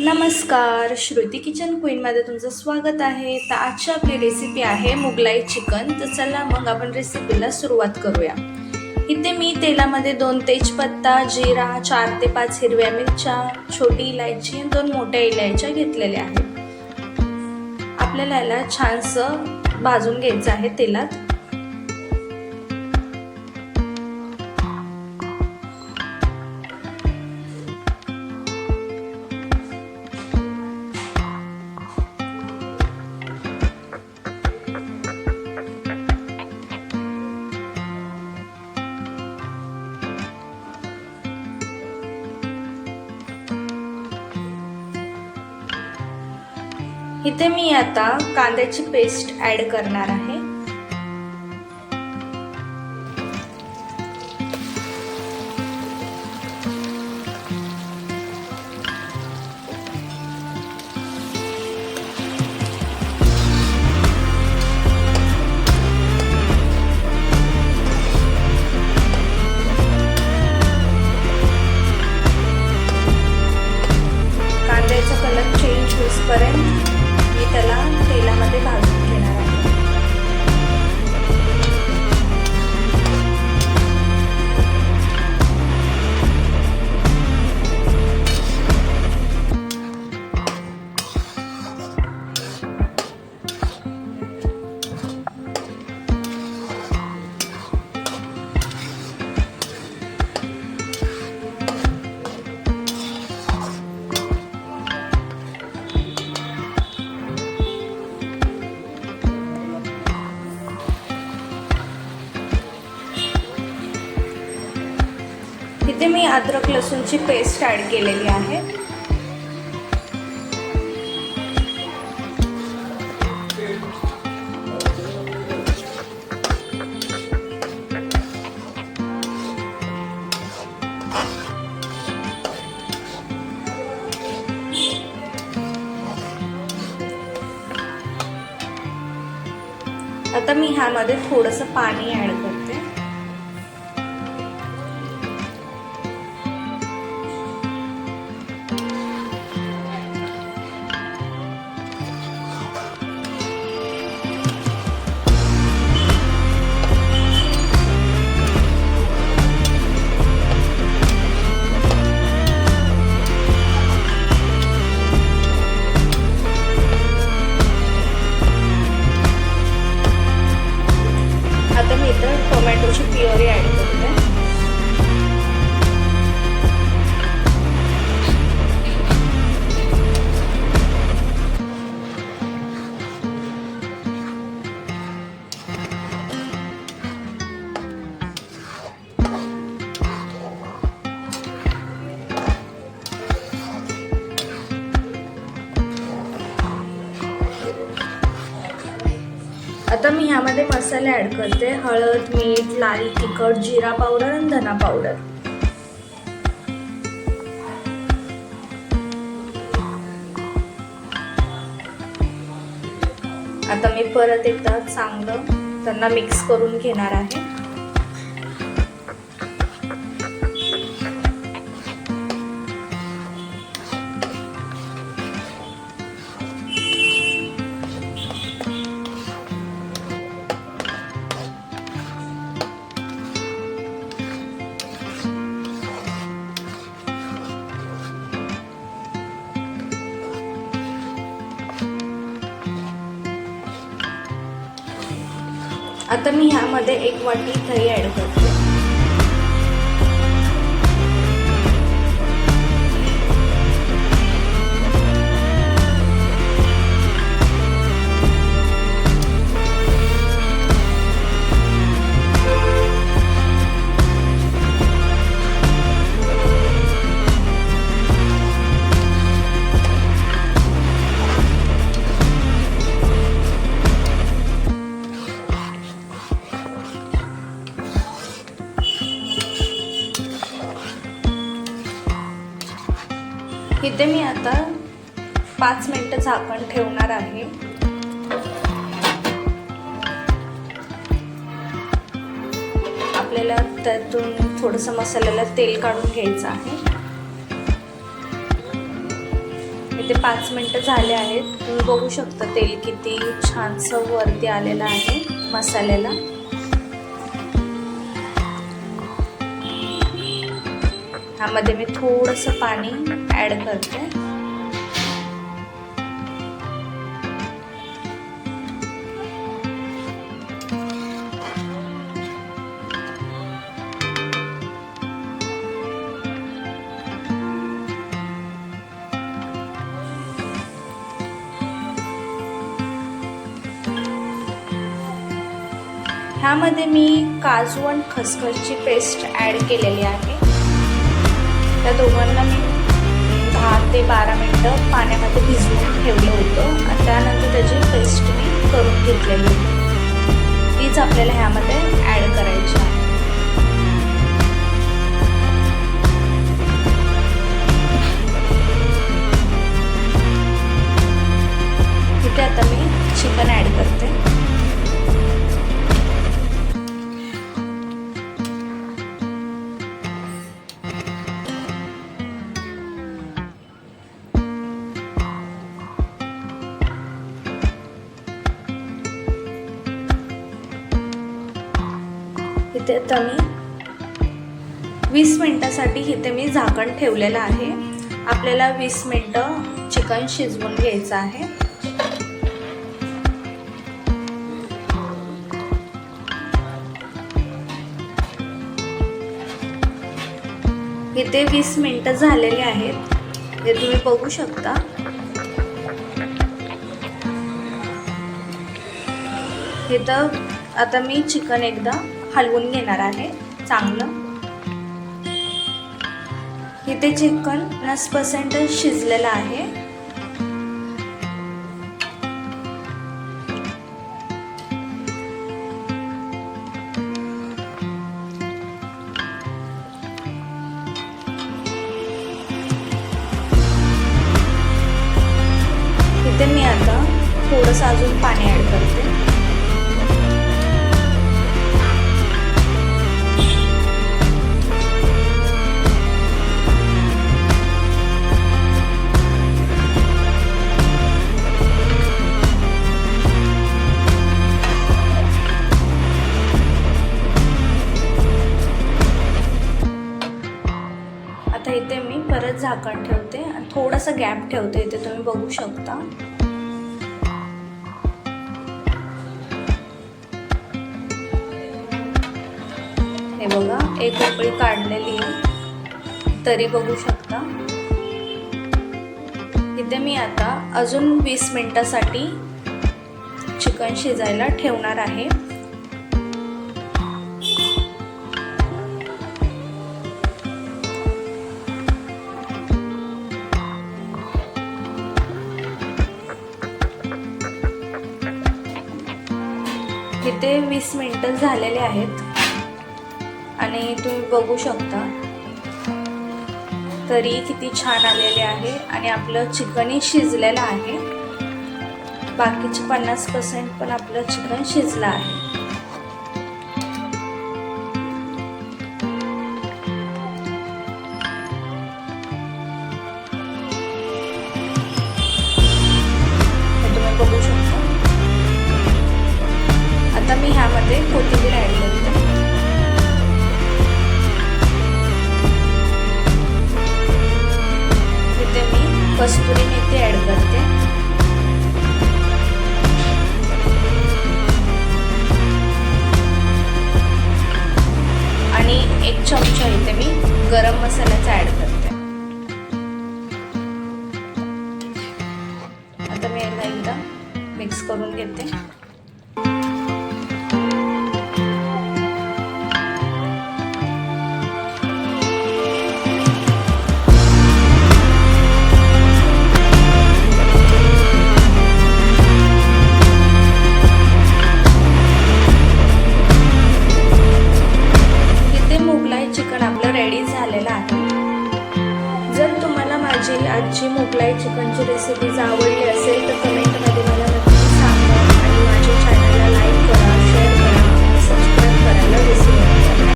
नमस्कार, श्रुती किचन क्वीनमध्ये तुमचं स्वागत आहे. तर आजची आपली रेसिपी आहे मुगलाई चिकन. तर चला मग आपण रेसिपीला सुरुवात करूया. इथे मी तेलामध्ये 2 तेजपत्ता, जिरा, 4 ते 5 हिरव्या मिरच्या, छोटी इलायची, 2 मोठ्या इलायच्या घेतलेल्या आहेत. आपल्याला याला छानसं भाजून घ्यायचं आहे तेलात. इथे मी आता कांद्याची पेस्ट ऍड करणार आहे. कांद्याचा कलर चेंज होईपर्यंत मी त्याला तेलामध्ये भाजून घेणार आहे. इथे मी अद्रक लसूणची पेस्ट ऍड केलेली आहे. आता मी ह्यामध्ये थोडंसं पाणी ऍड करते. आता मी इथं टोमॅटोची प्युरी ऍड करते. आता मी ह्यामध्ये मसाले ऍड करते. हळद, मीठ, लाल तिखट, जिरा पावडर आणि धना पावडर. आता मी परत एकदा चांगलं त्यांना मिक्स करून घेणार आहे. आता मी ह्यामध्ये 1 वाटी दही ऍड करते. इथे मी आता 5 मिनिटं झाकण ठेवणार आहे. आपल्याला त्यातून थोडंसं मसाल्याला तेल काढून घ्यायचं आहे. इथे 5 मिनिटं झाले आहेत. तुम्ही बघू शकता तेल किती छानसं वरती आलेलं आहे मसाल्याला. ह्यामध्ये मी थोडंसं पाणी ॲड करते. ह्यामध्ये मी काजू आणि खसखसची पेस्ट ॲड केलेली आहे. त्या दोघांना मी 10 ते 12 मिनटं पाण्यामध्ये भिजवून ठेवलं होतं आणि त्यानंतर त्याची पेस्ट मी करून घेतलेली होती. तीच आपल्याला ह्यामध्ये ॲड करायची आहे. इथे आता मी चिकन ॲड करते. इथे आता मी 20 मिनिटासाठी इथे मी झाकण ठेवलेलं आहे. आपल्याला 20 मिनिटं चिकन शिजवून घ्यायचं आहे. इथे 20 मिनिटं झालेली आहेत. हे तुम्ही बघू शकता. इथं आता मी चिकन एकदा हलवून घेणार आहे चांगलं. इथे चिकन 50% शिजलेलं आहे. इथे मी आता थोडंसं अजून पाणी ॲड करते. आता इथे मी परत झाकण ठेवते आणि थोडासा गॅप ठेवते. इथे तुम्ही बघू शकता. हे बघा एक उकळी काढलेली आहे तरी बघू शकता. इथे मी आता अजून 20 मिनिटासाठी चिकन शिजायला ठेवणार आहे. इथे 20 मिनिटं झालेले आहेत आणि तुम्ही बघू शकता तरी किती छान आलेले आहे आणि आपलं चिकनही शिजलेलं आहे. बाकीचे 50% पण आपलं चिकन शिजलं आहे. तुम्ही बघू शकता. आता मी ह्यामध्ये कोथिंबीर ॲड करते. इथे मी कस्तुरी मेथी ॲड करते. आणि 1 चमचा इथे मी गरम मसाल्याचा ॲड करते. आता मी याला एकदा मिक्स करून घेते.